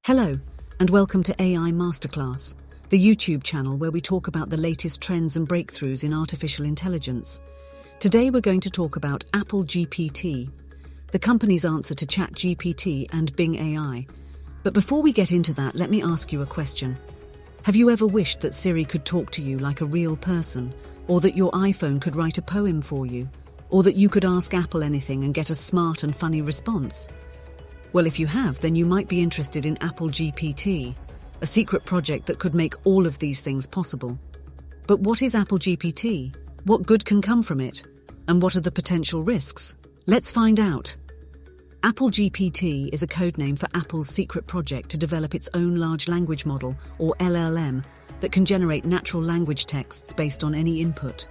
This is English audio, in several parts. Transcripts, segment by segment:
Hello, and welcome to AI Masterclass, the YouTube channel where we talk about the latest trends and breakthroughs in artificial intelligence. Today we're going to talk about Apple GPT, the company's answer to ChatGPT and Bing AI. But before we get into that, let me ask you a question. Have you ever wished that Siri could talk to you like a real person, or that your iPhone could write a poem for you, or that you could ask Apple anything and get a smart and funny response? Well, if you have, then you might be interested in Apple GPT, a secret project that could make all of these things possible. But what is Apple GPT? What good can come from it? And what are the potential risks? Let's find out. Apple GPT is a codename for Apple's secret project to develop its own large language model, or LLM, that can generate natural language texts based on any input.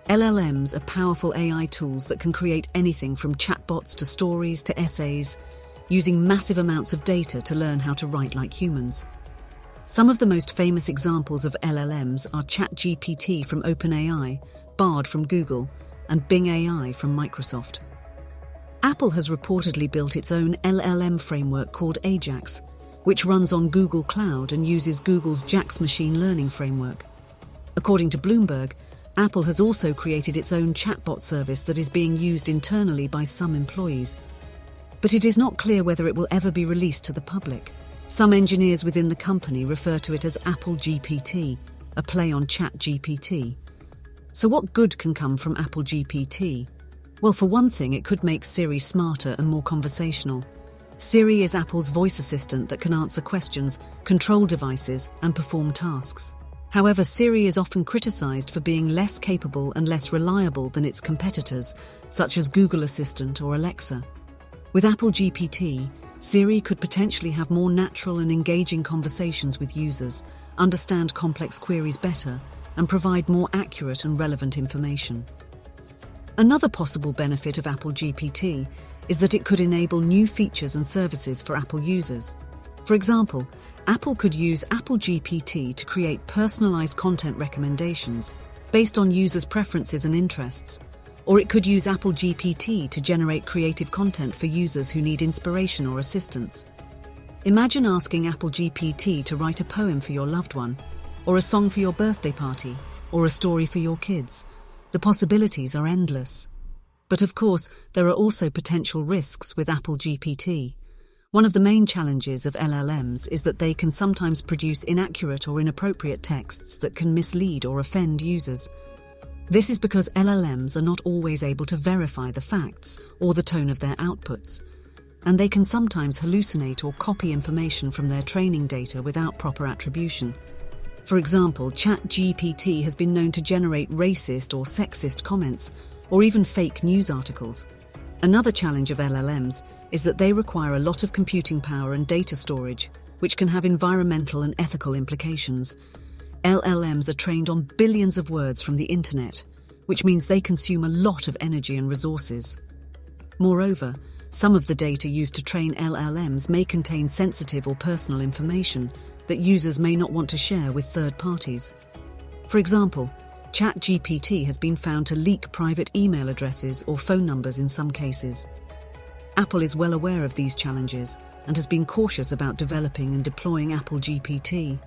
LLMs are powerful AI tools that can create anything from chatbots to stories to essays, using massive amounts of data to learn how to write like humans. Some of the most famous examples of LLMs are ChatGPT from OpenAI, Bard from Google, and Bing AI from Microsoft. Apple has reportedly built its own LLM framework called Ajax, which runs on Google Cloud and uses Google's JAX machine learning framework. According to Bloomberg, Apple has also created its own chatbot service that is being used internally by some employees. But it is not clear whether it will ever be released to the public. Some engineers within the company refer to it as Apple GPT, a play on ChatGPT. So what good can come from Apple GPT? Well, for one thing, it could make Siri smarter and more conversational. Siri is Apple's voice assistant that can answer questions, control devices, and perform tasks. However, Siri is often criticized for being less capable and less reliable than its competitors, such as Google Assistant or Alexa. With Apple GPT, Siri could potentially have more natural and engaging conversations with users, understand complex queries better, and provide more accurate and relevant information. Another possible benefit of Apple GPT is that it could enable new features and services for Apple users. For example, Apple could use Apple GPT to create personalized content recommendations based on users' preferences and interests, or it could use Apple GPT to generate creative content for users who need inspiration or assistance. Imagine asking Apple GPT to write a poem for your loved one, or a song for your birthday party, or a story for your kids. The possibilities are endless. But of course, there are also potential risks with Apple GPT. One of the main challenges of LLMs is that they can sometimes produce inaccurate or inappropriate texts that can mislead or offend users. This is because LLMs are not always able to verify the facts or the tone of their outputs, and they can sometimes hallucinate or copy information from their training data without proper attribution. For example, ChatGPT has been known to generate racist or sexist comments, or even fake news articles. Another challenge of LLMs is that they require a lot of computing power and data storage, which can have environmental and ethical implications. LLMs are trained on billions of words from the internet, which means they consume a lot of energy and resources. Moreover, some of the data used to train LLMs may contain sensitive or personal information that users may not want to share with third parties. For example, ChatGPT has been found to leak private email addresses or phone numbers in some cases. Apple is well aware of these challenges and has been cautious about developing and deploying Apple GPT.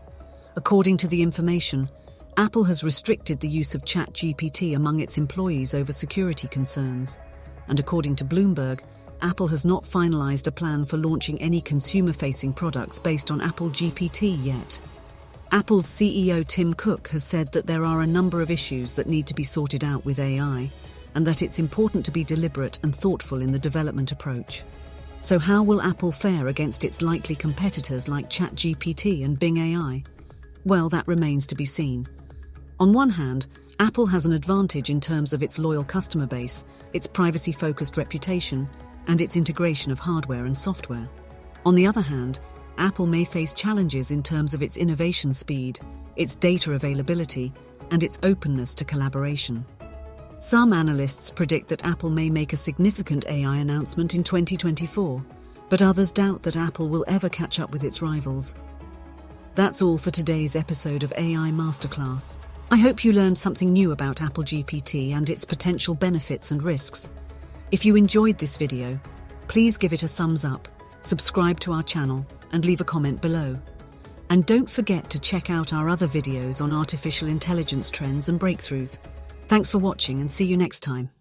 According to the information, Apple has restricted the use of ChatGPT among its employees over security concerns. And according to Bloomberg, Apple has not finalized a plan for launching any consumer-facing products based on Apple GPT yet. Apple's CEO Tim Cook has said that there are a number of issues that need to be sorted out with AI, and that it's important to be deliberate and thoughtful in the development approach. So how will Apple fare against its likely competitors like ChatGPT and Bing AI? Well, that remains to be seen. On one hand, Apple has an advantage in terms of its loyal customer base, its privacy-focused reputation, and its integration of hardware and software. On the other hand, Apple may face challenges in terms of its innovation speed, its data availability, and its openness to collaboration. Some analysts predict that Apple may make a significant AI announcement in 2024, but others doubt that Apple will ever catch up with its rivals. That's all for today's episode of AI Masterclass. I hope you learned something new about Apple GPT and its potential benefits and risks. If you enjoyed this video, please give it a thumbs up, subscribe to our channel, and leave a comment below. And don't forget to check out our other videos on artificial intelligence trends and breakthroughs. Thanks for watching and see you next time.